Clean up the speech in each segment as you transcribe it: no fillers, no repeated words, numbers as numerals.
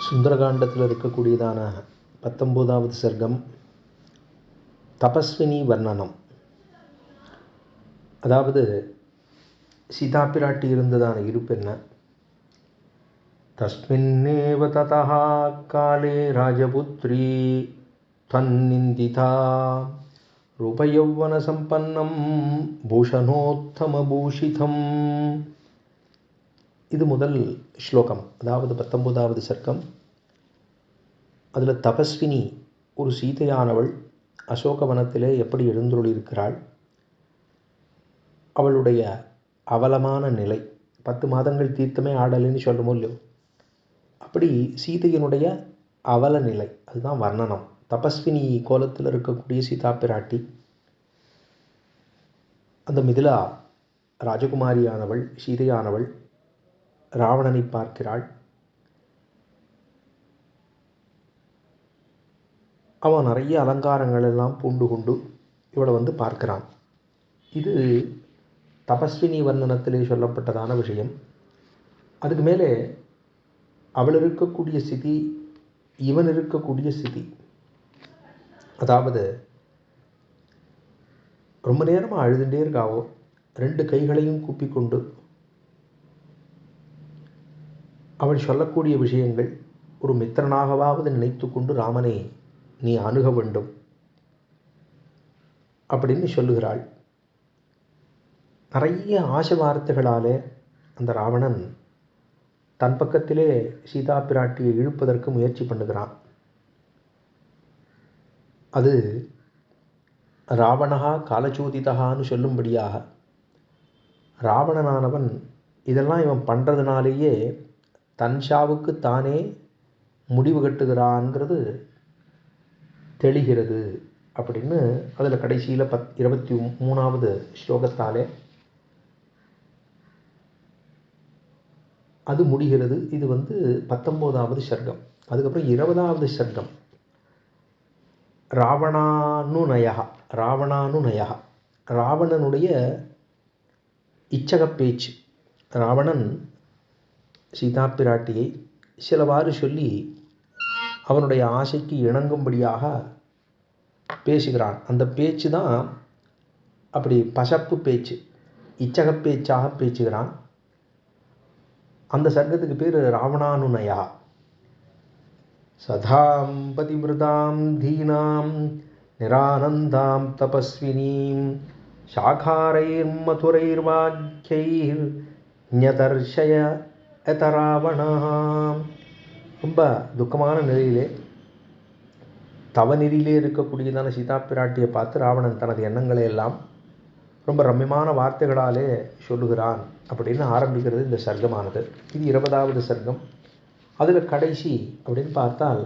சுந்தரகாண்டத்தில் இருக்கக்கூடியதான 19வது சர்க்கம் தபஸ்வினி வர்ணனம். அதாவது சீதா பிராட்டி இருந்ததான இருப்பென்ன? தஸ்மின்னேவ ததஹ காலே ராஜபுத்ரி தன்னிந்திதா ரூபயௌவன சம்பன்னம் பூஷணோத்தம பூஷிதம். இது முதல் ஸ்லோகம், அதாவது 19வது சர்க்கம். அதில் தபஸ்வினி ஒரு சீதையானவள் அசோகவனத்திலே எப்படி எழுந்துள்ளிருக்கிறாள், அவளுடைய அவலமான நிலை, 10 மாதங்கள் தீர்த்தமே ஆடலைன்னு சொல்கிறோமோ இல்லையோ, அப்படி சீதையினுடைய அவல நிலை, அதுதான் வர்ணனம். தபஸ்வினி கோலத்தில் இருக்கக்கூடிய சீதா பிராட்டி, அந்த மிதிலா ராஜகுமாரியானவள் சீதையானவள் ராவணனை பார்க்கிறாள். அவன் நிறைய அலங்காரங்கள் எல்லாம் பூண்டு கொண்டு இவளை பார்க்கிறான். இது தபஸ்வினி வர்ணனத்திலே சொல்லப்பட்டதான விஷயம். அதுக்கு மேலே அவள் இருக்கக்கூடிய ஸ்திதி, இவன் இருக்கக்கூடிய ஸ்திதி, அதாவது ரொம்ப நேரமாக அழுதுண்டே இருக்காவோ, 2 கைகளையும் கூப்பிக்கொண்டு அவள் சொல்லக்கூடிய விஷயங்கள், ஒரு மித்திரனாகவாவது நினைத்து கொண்டு ராமனை நீ அணுக வேண்டும் அப்படின்னு சொல்லுகிறாள். நிறைய ஆசை வார்த்தைகளாலே அந்த ராவணன் தன் பக்கத்திலே சீதா பிராட்டியை இழுப்பதற்கு முயற்சி பண்ணுகிறான். அது ராவணஹா காலச்சோதிதகான்னு சொல்லும்படியாக ராவணனானவன் இதெல்லாம் இவன் பண்ணுறதுனாலேயே தன் ஷாவுக்கு தானே முடிவு கட்டுகிறான்ங்கிறது தெளிகிறது அப்படின்னு அதில் கடைசியில் 23வது ஸ்லோகத்தாலே அது முடிகிறது. இது 19வது சர்க்கம். அதுக்கப்புறம் 20வது சர்க்கம் ராவணானுநயா. ராவணனுடைய இச்சக பேச்சு. ராவணன் சீதா பிராட்டியை சிலவாறு சொல்லி அவனுடைய ஆசைக்கு இணங்கும்படியாக பேசுகிறான். அந்த பேச்சு தான் அப்படி பசப்பு பேச்சு, இச்சக பேச்சாக பேசுகிறான். அந்த சர்க்கத்துக்கு பேர் ராவணானுநயா. சதாம் பதிவிரதாம் தீனாம் நிரானந்தாம் தபஸ்வினீம் சாகாரைர் மதுரைர் வாக்கியைர் ஞதர்ஷய எதராவணாம். ரொம்ப துக்கமான நிலையிலே, தவநெறியிலே இருக்கக்கூடியதான சீதா பிராட்டியை பார்த்து ராவணன் தனது எண்ணங்களை எல்லாம் ரொம்ப ரம்யமான வார்த்தைகளாலே சொல்லுகிறான் அப்படின்னு ஆரம்பிக்கிறது இந்த சர்க்கமானது. இது 20வது சர்க்கம். அதில் கடைசி அப்படின்னு பார்த்தால்,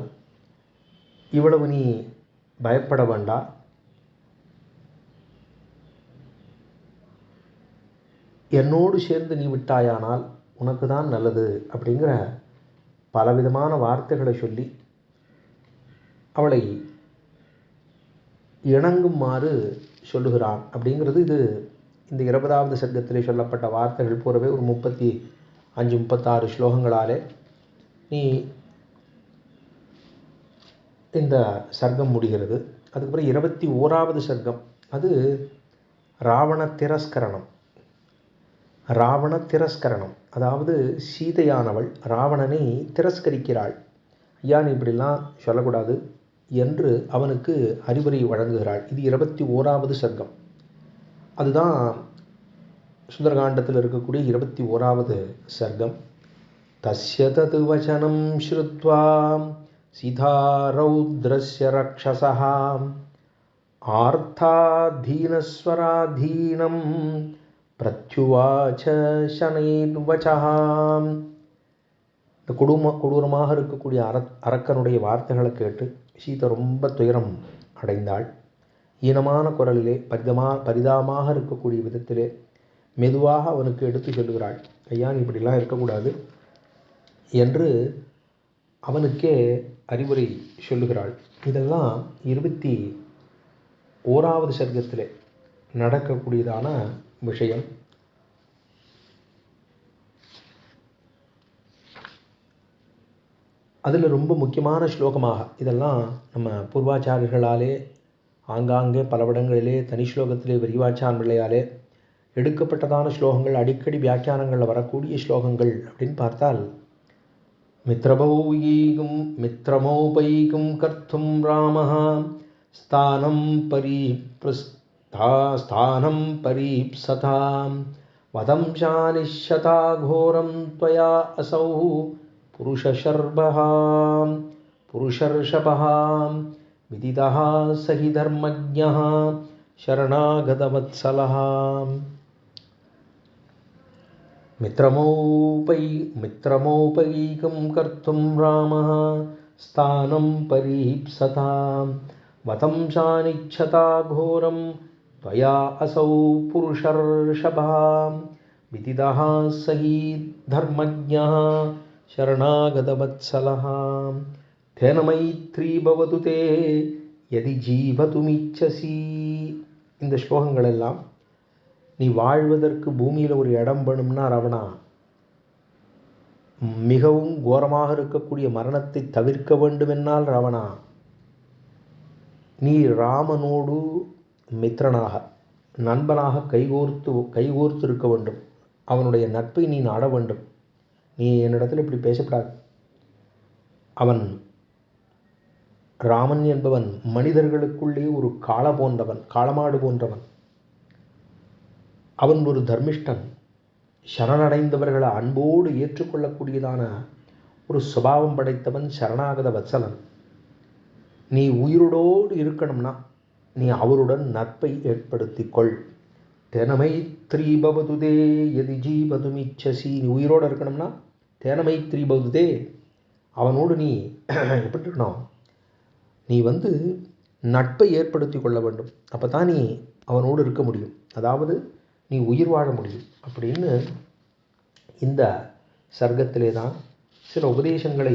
இவ்வளவு நீ பயப்பட வேண்டாம், என்னோடு சேர்ந்து நீ விட்டாயானால் உனக்கு தான் நல்லது அப்படிங்கிற பலவிதமான வார்த்தைகளை சொல்லி அவளை இணங்குமாறு சொல்லுகிறான் அப்படிங்கிறது இது இந்த 20வது சர்க்கத்திலே சொல்லப்பட்ட வார்த்தைகள் போலவே ஒரு 35-36 ஸ்லோகங்களாலே நீ இந்த சர்க்கம் முடிகிறது. அதுக்கப்புறம் 21வது சர்க்கம், அது ராவண திரஸ்கரணம். அதாவது சீதையானவள் ராவணனை திரஸ்கரிக்கிறாள். ஐயா, நீ இப்படிலாம் சொல்லக்கூடாது என்று அவனுக்கு அறிவுரை வழங்குகிறாள். இது 21வது சர்க்கம். அதுதான் சுந்தரகாண்டத்தில் இருக்கக்கூடிய 21வது சர்க்கம். தஸ்ய தது வசனம் ஸ்ருத்வா சீதா ரௌத்ரஸ்ய ரக்ஷசஹ ஆர்த்தாதீனஸ்வராதீனம் பிரத்யுவாச சனைர்வசஹாம். இந்த கொடூரமாக இருக்கக்கூடிய அரக்கனுடைய வார்த்தைகளை கேட்டு சீதை ரொம்ப துயரம் அடைந்தாள். ஈனமான குரலிலே பரிதாபமாக இருக்கக்கூடிய விதத்திலே மெதுவாக அவனுக்கு எடுத்து சொல்லுகிறாள். ஐயா, நீ இப்படிலாம் இருக்கக்கூடாது என்று அவனுக்கே அறிவுரை சொல்லுகிறாள். இதெல்லாம் 21வது சர்க்கத்திலே நடக்கக்கூடியதான விஷயம். அதில் ரொம்ப முக்கியமான ஸ்லோகமாக இதெல்லாம் நம்ம பூர்வாச்சாரியர்களாலே ஆங்காங்கே பலவிடங்களிலே தனி ஸ்லோகத்திலே விரிவாச்சான் பிள்ளையாலே எடுக்கப்பட்டதான ஸ்லோகங்கள், அடிக்கடி வியாக்கியானங்களில் வரக்கூடிய ஸ்லோகங்கள் அப்படின்னு பார்த்தால், மித்ரமோபைகும் கர்த்தும் ராமः ஸ்தானம் பரீப்சதாம் வதம்சானிஷ்யதா கோரம் த்வயா அசௌ புருஷர்ஷபः விதிதः சஹி தர்மஜ்ஞः சரணாகதவத்சலः. மித்ரமோபைகம் கர்த்தும் ராமः ஸ்தானம் பரீப்சதாம் வதம்சானிச்சதா கோரம் त्वया असौ पुरुषर्षभः विदितः सही धर्मज्ञः शरणागतवत्सलः तेन मैत्री भवतु ते यदि जीवतुमिच्छसि. இந்த ஸ்லோகங்கள் எல்லாம் நீ வாழ்வதற்கு பூமியில் ஒரு இடம் வேணும்னா ராவணா, மிகவும் கோரமாக இருக்கக்கூடிய மரணத்தை தவிர்க்க வேண்டுமென்னால் ராவணா, நீ ராமனோடு மித்திரனாக நண்பனாக கைகோர்த்து இருக்க வேண்டும். அவனுடைய நட்பை நீ நாட வேண்டும். நீ என்னிடத்தில் இப்படி பேசப்படாது. அவன் ராமன் என்பவன் மனிதர்களுக்குள்ளே ஒரு காளமாடு போன்றவன். அவன் ஒரு தர்மிஷ்டன், சரணடைந்தவர்களை அன்போடு ஏற்றுக்கொள்ளக்கூடியதான ஒரு சுபாவம் படைத்தவன், சரணாகத வத்சலன். நீ உயிரோடு இருக்கணும்னா நீ அவருடன் நட்பை ஏற்படுத்திக்கொள். தேனமைத்ரீ பவதுதே எதி ஜீவதுமிச்சசி. நீ உயிரோடு இருக்கணும்னா தேனமைத்ரீ பவதுதே, அவனோடு நீ எப்படி இருக்கணும், நீ நட்பை ஏற்படுத்தி கொள்ள வேண்டும். அப்போ தான் நீ அவனோடு இருக்க முடியும், அதாவது நீ உயிர் வாழ முடியும் அப்படின்னு இந்த சர்க்கத்திலே தான் சில உபதேசங்களை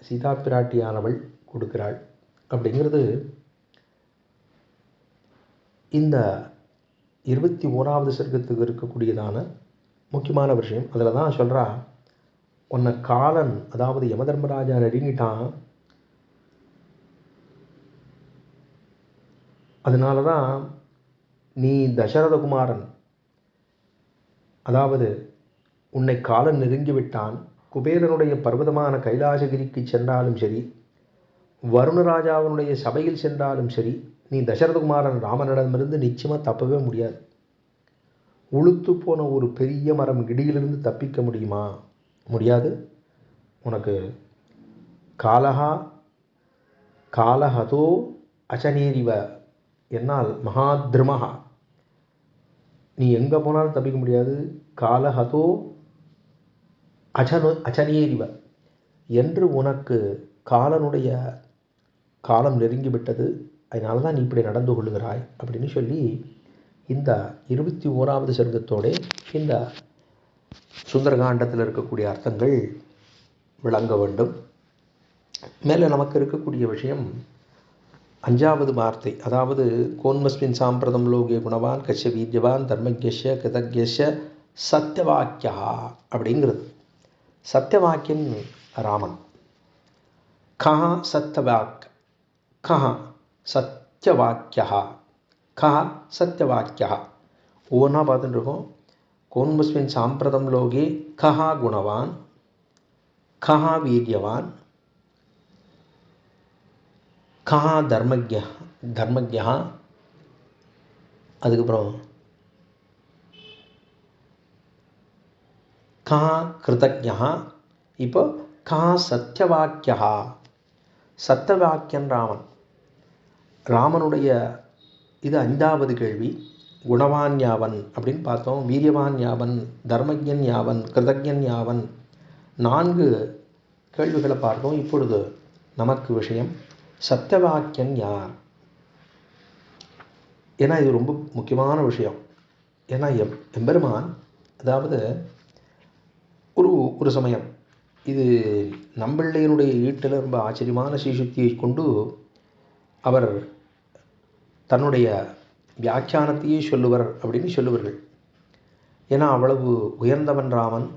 சீதா பிராட்டியானவள் கொடுக்கிறாள். அப்படிங்கிறது இந்த 21வது சர்க்கத்துக்கு இருக்கக்கூடியதான முக்கியமான விஷயம். அதில் தான் சொல்கிறா, உன்னை காலன், அதாவது யமதர்மராஜா நெருங்கிட்டான். அதனால தான் நீ தசரதகுமாரன், அதாவது உன்னை காலன் நெருங்கிவிட்டான். குபேரனுடைய பர்வதமான கைலாசகிரிக்கு சென்றாலும் சரி, வருணராஜாவினுடைய சபையில் சென்றாலும் சரி, நீ தசரதகுமாரன் ராமனிடமிருந்து நிச்சயமாக தப்பவே முடியாது. உளுத்து போன ஒரு பெரிய மரம் இடியிலிருந்து தப்பிக்க முடியுமா? முடியாது. உனக்கு காலஹதோ அச்சனேரிவ என்னால் மகாத்ருமஹா, நீ எங்கே போனாலும் தப்பிக்க முடியாது. காலஹதோ அச்சனேரிவ என்று உனக்கு காலனுடைய காலம் நெருங்கிவிட்டது, அதனால தான் நீ இப்படி நடந்து கொள்ளுகிறாய் அப்படின்னு சொல்லி இந்த 21வது சர்க்கத்தோட இந்த சுந்தரகாண்டத்தில் இருக்கக்கூடிய அர்த்தங்கள் விளங்க வேண்டும். மேலே நமக்கு இருக்கக்கூடிய விஷயம் 5வது வார்த்தை, அதாவது கோன்மஸ்மின் சாம்பிரதம் லோகே குணவான் கஷ்ய வீரியவான் தர்மஜ்ய கிருதஜ்ய சத்தியவாக்கியா அப்படிங்கிறது. சத்தியவாக்கியன் ராமன். கஹ சத்தியவாக், கஹ சத்தியவாக்கியா, கஹ சத்தியவாக்கியா. ஒவ்வொன்றா பார்த்துட்டு இருக்கோம். கோன்மஸ்மின் சாம்பிரதம் லோகே கஹ குணவான், கஹ வீரியவான், கஹ தர்மஜ்யா, அதுக்கப்புறம் கஹ கிருதஜ்யா, இப்போ கஹ சத்தியவாக்கியா. சத்தியவாக்கியன் ராமன். ராமனுடைய இது 5வது கேள்வி. குணவான் யாவன் அப்படின்னு பார்த்தோம், வீரியவான் யாவன், தர்மஜன் யாவன், கிருதஜன் யாவன், 4 கேள்விகளை பார்த்தோம். இப்பொழுது நமக்கு விஷயம் சத்தியவாக்கியன் யார். ஏன்னா இது ரொம்ப முக்கியமான விஷயம். ஏன்னா எம்பெருமான், அதாவது ஒரு சமயம் இது நம்பிள்ளையனுடைய ஈட்டில் ரொம்ப ஆச்சரியமான ஸ்ரீசுக்தியை கொண்டு அவர் தன்னுடைய வியாக்கியானத்தையே சொல்லுவர் அப்படின்னு சொல்லுவார்கள். ஏன்னா அவ்வளவு உயர்ந்தவன் ராமன்.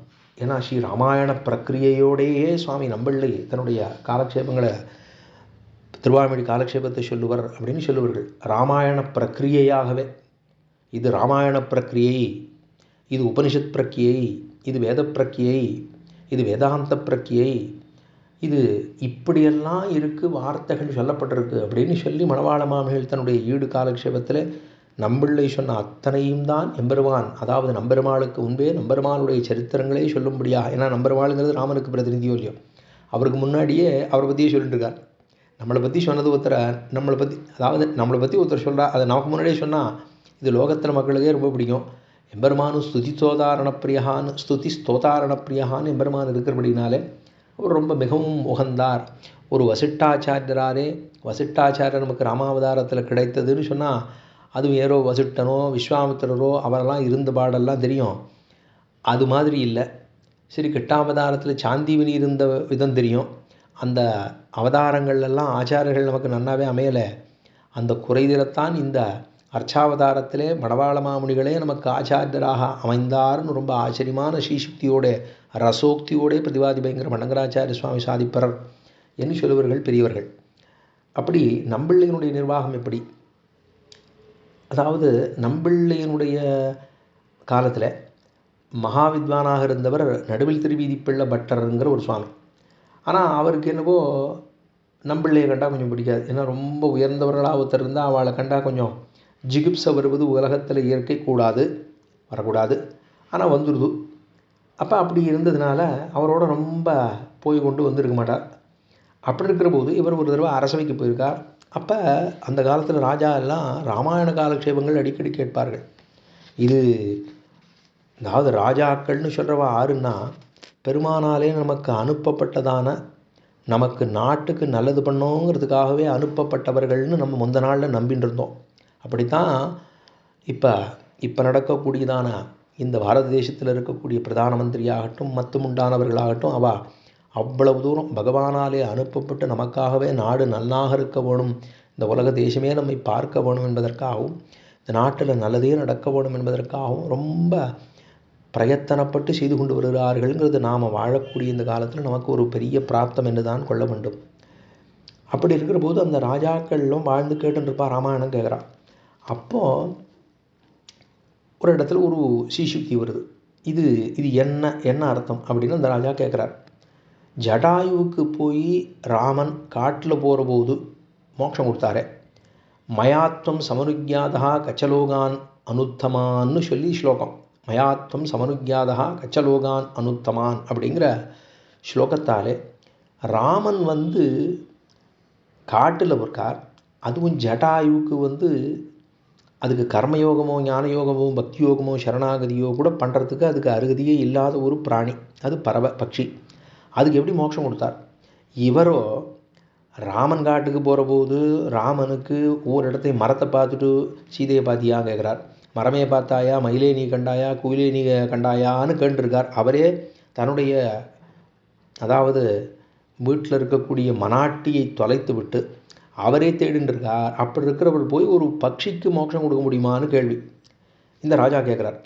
ஏன்னா ஸ்ரீ ராமாயண பிரக்கிரியையோடையே சுவாமி நம்பிள்ளை தன்னுடைய காலக்ஷேபங்களை திருவாய்மொழி காலக்ஷேபத்தை சொல்லுவர் அப்படின்னு சொல்லுவார்கள். ராமாயண பிரக்கிரியையாகவே இது ராமாயண பிரக்கிரியை, இது உபனிஷத் பிரக்கியை, இது வேத பிரக்கியை, இது வேதாந்த பிரக்கியை, இது இப்படியெல்லாம் இருக்குது, வார்த்தைகள் சொல்லப்பட்டிருக்கு அப்படின்னு சொல்லி மணவாள மாமனிகள் தன்னுடைய ஈடு காலக்ஷேபத்தில் நம்பிள்ளை சொன்ன அத்தனையும் தான் எம்பெருமான், அதாவது நம்பெருமாளுக்கு முன்பே நம்பெருமானுடைய சரித்திரங்களே சொல்லும்படியாக. ஏன்னா நம்பெருமாளுங்கிறது ராமனுக்கு பிரதிநிதியோ இல்லையோ, அவருக்கு முன்னாடியே அவரை பற்றியே சொல்லிட்டு இருக்கார். நம்மளை பற்றி சொன்னது ஒருத்தரை, நம்மளை பற்றி ஒருத்தர் சொல்கிறா, அதை நமக்கு முன்னாடியே சொன்னால் இது லோகத்தில் மக்களுக்கே ரொம்ப பிடிக்கும். எம்பெருமானும் ஸ்துதி ஸ்தோதாரண பிரியான்னு எம்பெருமான் இருக்கிறபடினாலே அவர் ரொம்ப மிகவும் உகந்தார். ஒரு வசிட்டாச்சாரியர் நமக்கு ராமாவதாரத்தில் கிடைத்ததுன்னு சொன்னால் அதுவும் ஏரோ வசிட்டனோ விஸ்வாமித்திரரோ அவரெல்லாம் இருந்த பாடெல்லாம் தெரியும். அது மாதிரி இல்லை. சரி, கிட்டாவதாரத்தில் சாந்தீவனி இருந்த விதம் தெரியும். அந்த அவதாரங்கள்லாம் ஆச்சாரியர்கள் நமக்கு நன்னாவே அமையலை. அந்த குறைதிரத்தான் இந்த அர்ச்சாவதாரத்திலே மணவாள மாமுனிகளே நமக்கு ஆச்சாரியராக அமைந்தார்னு ரொம்ப ஆச்சரியமான ஸ்ரீசுக்தியோட ரசோக்தியோட பிரதிவாதி பயங்கர மண்டங்கராச்சாரிய சுவாமி சாதிப்பரர் என்று சொல்லுவர்கள் பெரியவர்கள். அப்படி நம்பிள்ளையினுடைய நிர்வாகம் எப்படி, அதாவது நம்பிள்ளையினுடைய காலத்தில் மகாவித்வானாக இருந்தவர் நடுவில் திருவீதி பிள்ளை பட்டருங்கிற ஒரு சுவாமி. ஆனால் அவருக்கு என்னவோ நம்பிள்ளையை கண்டால் கொஞ்சம் பிடிக்காது. ஏன்னா ரொம்ப உயர்ந்தவர்களாக ஒருத்தர் இருந்தால் அவளை கண்டால் கொஞ்சம் ஜிகிப்சை வருவது உலகத்தில் இயற்கை வரக்கூடாது, ஆனால் வந்துடுது. அப்போ அப்படி இருந்ததுனால அவரோட ரொம்ப போய் கொண்டு வந்திருக்க மாட்டார். அப்படி இருக்கிற போது இவர் ஒரு தடவை அரசவைக்கு போயிருக்கார். அப்போ அந்த காலத்தில் ராஜா எல்லாம் ராமாயண காலக்ஷேபங்கள் அடிக்கடி கேட்பார்கள். இது அதாவது ராஜாக்கள்னு சொல்கிறவா ஆறுன்னா பெருமானாலே நமக்கு அனுப்பப்பட்டதான, நமக்கு நாட்டுக்கு நல்லது பண்ணோங்கிறதுக்காகவே அனுப்பப்பட்டவர்கள்னு நம்ம முந்த நாளில் நம்பின்னு இருந்தோம். அப்படித்தான் இப்போ நடக்கக்கூடியதான இந்த பாரத தேசத்தில் இருக்கக்கூடிய பிரதான மந்திரியாகட்டும் மற்றும் உண்டானவர்களாகட்டும் அவ்வளவு தூரம் பகவானாலே அனுப்பப்பட்டு நமக்காகவே நாடு நல்லாக இருக்க வேணும், இந்த உலக தேசமே நம்மை பார்க்க வேணும் என்பதற்காகவும், இந்த நாட்டில் நல்லதே நடக்க வேணும் என்பதற்காகவும் ரொம்ப பிரயத்தனப்பட்டு செய்து கொண்டு வருகிறார்கள்ங்கிறது நாம் வாழக்கூடிய இந்த காலத்தில் நமக்கு ஒரு பெரிய பிராப்தம் என்று தான் கொள்ள வேண்டும். அப்படி இருக்கிற போது அந்த ராஜாக்களும் வாழ்ந்து கேட்டுருப்பா ராமாயணம் கேட்குறான். அப்போது ஒரு இடத்துல ஒரு சீசுக்தி வருது. இது என்ன அர்த்தம் அப்படின்னு அந்த ராஜா கேட்குறார். ஜடாயுவுக்கு போய் ராமன் காட்டில் போகிற போது மோட்சம் கொடுத்தாரே, மயாத்வம் சமனுஜாதா கச்சலோகான் அனுத்தமான்னு சொல்லி ஸ்லோகம். மயாத்வம் சமனுஜாதா கச்சலோகான் அனுத்தமான் அப்படிங்கிற ஸ்லோகத்தாலே ராமன் காட்டில் இருக்கார். அதுவும் ஜடாயுவுக்கு அதுக்கு கர்மயோகமோ ஞானயோகமோ பக்தி யோகமோ சரணாகதியோ கூட பண்ணுறதுக்கு அதுக்கு அருகதியே இல்லாத ஒரு பிராணி, அது பறவை பட்சி. அதுக்கு எப்படி மோட்சம் கொடுத்தார்? இவரோ ராமன் காட்டுக்கு போகிற போது ராமனுக்கு ஒவ்வொரு இடத்தையும் மரத்தை பார்த்துட்டு சீதையை பார்த்தியா கேட்குறார். மரமே பார்த்தாயா, மயிலே நீ கண்டாயா, குயிலே நீ கண்டாயான்னு கேட்டுருக்கார். அவரே தன்னுடைய அதாவது வீட்டில் இருக்கக்கூடிய மனாட்டியை தொலைத்து விட்டு அவரே தேடின்றிருக்கார். அப்படி இருக்கிறவர் போய் ஒரு பட்சிக்கு மோட்சம் கொடுக்க முடியுமான்னு கேள்வி இந்த ராஜா கேட்குறார்.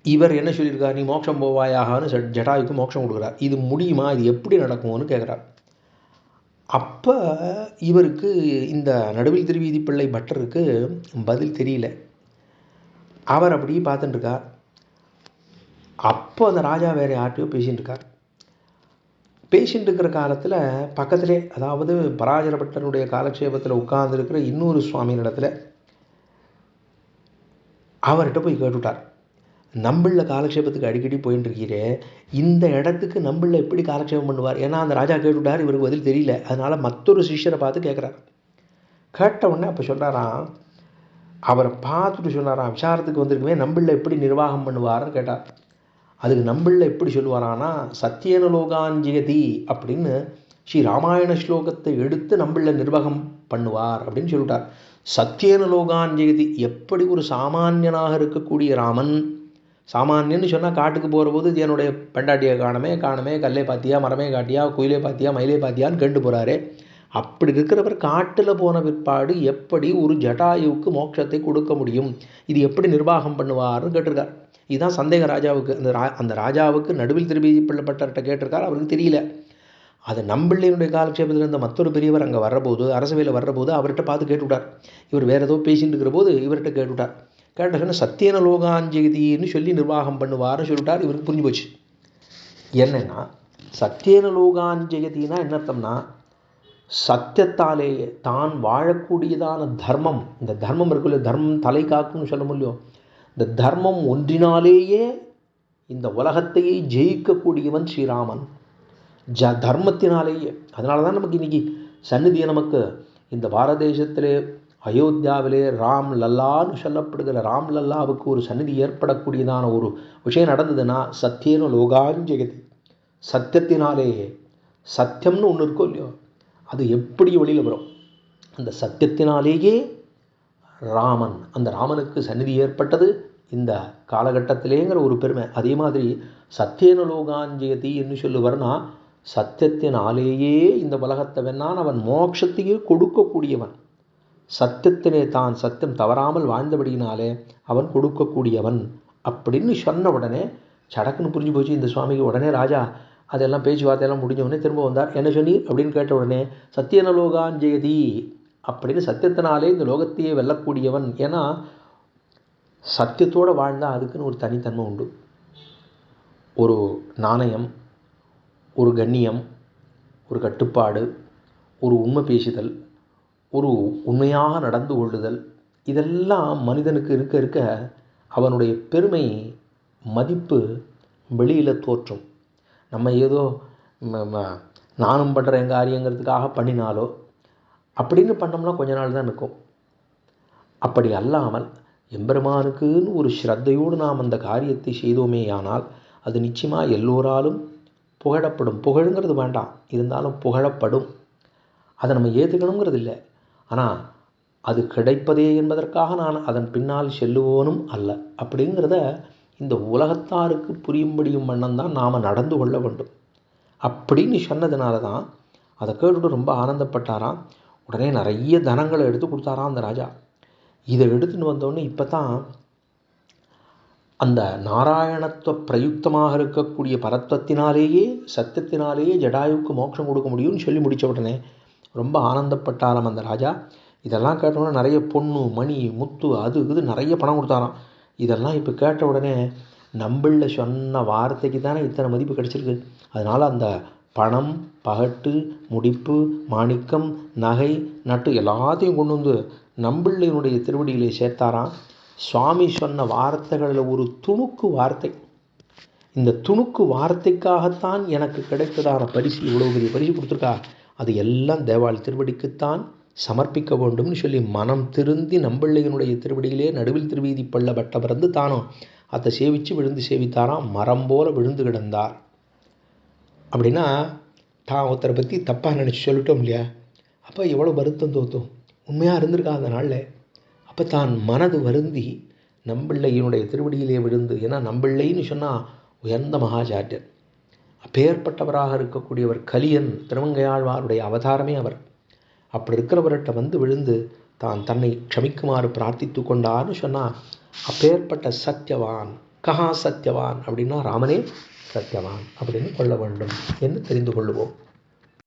இவர் என்ன சொல்லியிருக்கார்? நீ மோட்சம் போவாயாகனு ஜடாயுக்கு மோட்சம் கொடுக்குறார். இது முடியுமா, இது எப்படி நடக்கும்னு கேட்குறார். அப்போ இவருக்கு இந்த நடுவில் திருவீதி பிள்ளை பட்டருக்கு பதில் தெரியல. அவர் அப்படி பார்த்துட்டுருக்கார். அப்போ அந்த ராஜா வேறு யார்ட்டையோ பேசிகிட்டு இருக்கார். பேசிகிட்டு இருக்கிற காலத்தில் பக்கத்திலே, அதாவது பராசர பட்டருடைய காலக்ஷேபத்தில் உட்கார்ந்துருக்கிற இன்னொரு சுவாமியின் இடத்துல அவர்கிட்ட போய் கேட்டுவிட்டார். நம்பிள்ள காலக்ஷேபத்துக்கு அடிக்கடி போயின்னு இருக்கிறே, இந்த இடத்துக்கு நம்பிள்ள எப்படி காலக்ஷேபம் பண்ணுவார்? ஏன்னா அந்த ராஜா கேட்டுவிட்டார், இவருக்கு பதில் தெரியல. அதனால் மற்றொரு சிஷ்யரை பார்த்து கேட்குறார். கேட்ட உடனே அப்போ சொல்கிறாராம், அவரை பார்த்துட்டு சொன்னாராம், விசாரத்துக்கு வந்திருக்குமே நம்பிள்ள எப்படி நிர்வாகம் பண்ணுவார்னு கேட்டார். அதுக்கு நம்பிள்ள எப்படி சொல்லுவாரானா, சத்தியன லோகாஞ்சயதி அப்படின்னு ஸ்ரீ ராமாயண ஸ்லோகத்தை எடுத்து நம்பிள்ள நிர்வாகம் பண்ணுவார் அப்படின்னு சொல்லிட்டார். சத்தியன லோகாஞ்சயதி, எப்படி ஒரு சாமானியனாக இருக்கக்கூடிய ராமன், சாமானியன்னு சொன்னால் காட்டுக்கு போகிற போது என்னுடைய பெண்டாட்டியை காணமே கல்லே பார்த்தியா, மரமே காட்டியா, குயிலே பார்த்தியா, மயிலே பார்த்தியான்னு கேட்டு போகிறாரு. அப்படி இருக்கிறவர் காட்டில் போன பிற்பாடு எப்படி ஒரு ஜட்டாயுவுக்கு மோட்சத்தை கொடுக்க முடியும், இது எப்படி நிர்வாகம் பண்ணுவார்னு கேட்டிருக்கார். இதுதான் சந்தேகம் ராஜாவுக்கு. அந்த ராஜாவுக்கு நடுவில் திருப்பதி பிள்ளைப்பட்டர்கிட்ட கேட்டிருக்கார், அவருக்கு தெரியல. அதை நம்பிள்ளையினுடைய காலக்ஷேபத்தில் இருந்த மற்றொரு பெரியவர் அங்கே வர்றபோது, அரசவையில் வர்றபோது அவர்கிட்ட பார்த்து கேட்டுவிட்டார். இவர் வேறு ஏதோ பேசிட்டு இருக்கிற போது இவர்கிட்ட கேட்டுவிட்டார். கேட்ட சத்தியன லோகாஞ்செகதின்னு சொல்லி நிர்வாகம் பண்ணுவார்னு சொல்லிவிட்டார். இவருக்கு புரிஞ்சு போச்சு. என்னன்னா சத்தியன லோகாஞ்செகதினா என்ன அர்த்தம்னா, சத்தியத்தாலேயே தான் வாழக்கூடியதான தர்மம், இந்த தர்மம் இருக்குல்ல, தர்மம் தலை காக்கும்னு சொல்ல முடியும். இந்த தர்மம் ஒன்றினாலேயே இந்த உலகத்தையே ஜெயிக்கக்கூடியவன் ஸ்ரீராமன். தர்மத்தினாலேயே. அதனால தான் நமக்கு இன்னைக்கு சந்நிதியை நமக்கு இந்த பாரத தேசத்திலே அயோத்தியாவிலே ராம் லல்லான்னு சொல்லப்படுகிற ராம் லல்லாவுக்கு ஒரு சந்நிதி ஏற்படக்கூடியதான ஒரு விஷயம் நடந்ததுன்னா சத்தியன லோகாஞ்செகதி, சத்தியத்தினாலேயே. சத்தியம்னு ஒன்று இருக்கோ இல்லையோ, அது எப்படி வெளியில் வரும்? அந்த சத்தியத்தினாலேயே ராமன், அந்த ராமனுக்கு சந்நிதி ஏற்பட்டது இந்த காலகட்டத்திலேங்கிற ஒரு பெருமை. அதே மாதிரி சத்தியன லோகாஞ்செகதி என்று சொல்லுவர்னா சத்தியத்தினாலேயே இந்த உலகத்தை வென்னான், அவன் மோட்சத்தையே கொடுக்கக்கூடியவன். சத்தியத்திலே தான் சத்தியம் தவறாமல் வாழ்ந்தபடியினாலே அவன் கொடுக்கக்கூடியவன் அப்படின்னு சொன்ன உடனே சடக்குன்னு புரிஞ்சு போச்சு இந்த சுவாமிக்கு. உடனே ராஜா அதெல்லாம் பேச்சுவார்த்தையெல்லாம் முடிஞ்ச உடனே திரும்ப வந்தார். என்ன சொன்னீர் அப்படின்னு கேட்ட உடனே சத்தியன லோகாஞ்செயதி அப்படின்னு, சத்தியத்தினாலே இந்த லோகத்தையே வெல்லக்கூடியவன். ஏன்னா சத்தியத்தோடு வாழ்ந்தால் அதுக்குன்னு ஒரு தனித்தன்மை உண்டு. ஒரு நாணயம், ஒரு கண்ணியம், ஒரு கட்டுப்பாடு, ஒரு உண்மை பேசுதல், ஒரு உண்மையாக நடந்து கொள்ளுதல், இதெல்லாம் மனிதனுக்கு இருக்க இருக்க அவனுடைய பெருமை மதிப்பு வெளியில் தோற்றும். நம்ம ஏதோ நானும் பண்ணுறேன் காரியங்கிறதுக்காக பண்ணினாலோ அப்படின்னு பண்ணோம்னா கொஞ்ச நாள் தான் இருக்கும். அப்படி அல்லாமல் எம்பெருமானுக்குன்னு ஒரு ஸ்ரத்தையோடு நாம் அந்த காரியத்தை செய்தோமே ஆனால் அது நிச்சயமாக எல்லோராலும் புகழப்படும். புகழுங்கிறது வேண்டாம், இருந்தாலும் புகழப்படும். அதை நம்ம ஏற்றுக்கணுங்கிறது இல்லை. ஆனால் அது கிடைப்பதே என்பதற்காக நான் அதன் பின்னால் செல்லுவோனும் அல்ல. அப்படிங்கிறத இந்த உலகத்தாருக்கு புரியும்படியும் வண்ணம் தான் நாம் நடந்து கொள்ள வேண்டும் அப்படின்னு சொன்னதுனால தான் அதை கேட்டுட்டு ரொம்ப ஆனந்தப்பட்டாராம். உடனே நிறைய தனங்களை எடுத்து கொடுத்தாராம் அந்த ராஜா. இதை எடுத்துன்னு வந்தோடனே இப்போ தான் அந்த நாராயணத்துவ பிரயுக்தமாக இருக்கக்கூடிய பரத்வத்தினாலேயே சத்தியத்தினாலேயே ஜடாயுவுக்கு மோட்சம் கொடுக்க முடியும்னு சொல்லி முடித்த உடனே ரொம்ப ஆனந்தப்பட்டாராம் அந்த ராஜா. இதெல்லாம் கேட்டவுடனே நிறைய பொண்ணு மணி முத்து அது இது நிறைய பணம் கொடுத்தாராம். இதெல்லாம் இப்போ கேட்ட உடனே நம்பிள்ள சொன்ன வார்த்தைக்கு தானே இத்தனை மதிப்பு கிடச்சிருக்கு. அதனால் அந்த பணம், பகட்டு, முடிப்பு, மாணிக்கம், நகை, நட்டு எல்லாத்தையும் கொண்டு வந்து நம்பிள்ளையினுடைய திருவடியிலே சேர்த்தாராம். சுவாமி சொன்ன வார்த்தைகளில் ஒரு துணுக்கு வார்த்தை, இந்த துணுக்கு வார்த்தைக்காகத்தான் எனக்கு கிடைத்ததான பரிசு, இவ்வளோ பெரிய பரிசு கொடுத்துருக்கா, அது எல்லாம் தேவாள் திருவடிக்குத்தான் சமர்ப்பிக்க வேண்டும்னு சொல்லி மனம் திருந்தி நம்பிள்ளையினுடைய திருவடியிலே நடுவில் திருவீதி பள்ளப்பட்ட பிறந்து தானும் அதை சேவித்து விழுந்து சேவித்தாராம். மரம் போல விழுந்து கிடந்தார். அப்படின்னா தான் ஒருத்தரை பற்றி தப்பாக நினச்சி சொல்லிட்டோம் இல்லையா, அப்போ எவ்வளோ வருத்தம் தோத்தும். உண்மையாக இருந்திருக்கா அந்த நாளில். அப்போ தான் மனது வருந்தி நம்பிள்ளையினுடைய திருவடியிலே விழுந்து, ஏன்னா நம்பிள்ளைன்னு சொன்னால் உயர்ந்த மகாச்சாரியர், அப்பேற்பட்டவராக இருக்கக்கூடியவர் கலியன், திருமங்கையாழ்வாருடைய அவதாரமே அவர். அப்படி இருக்கிறவர்கிட்ட வந்து விழுந்து தான் தன்னை க்ஷமிக்குமாறு பிரார்த்தித்து கொண்டார்னு சொன்னால் அப்பேற்பட்ட சத்தியவான். கஹா சத்தியவான் அப்படின்னா ராமனே சத்தியவான் அப்படின்னு கொள்ள வேண்டும் என்று தெரிந்து கொள்ளுவோம்.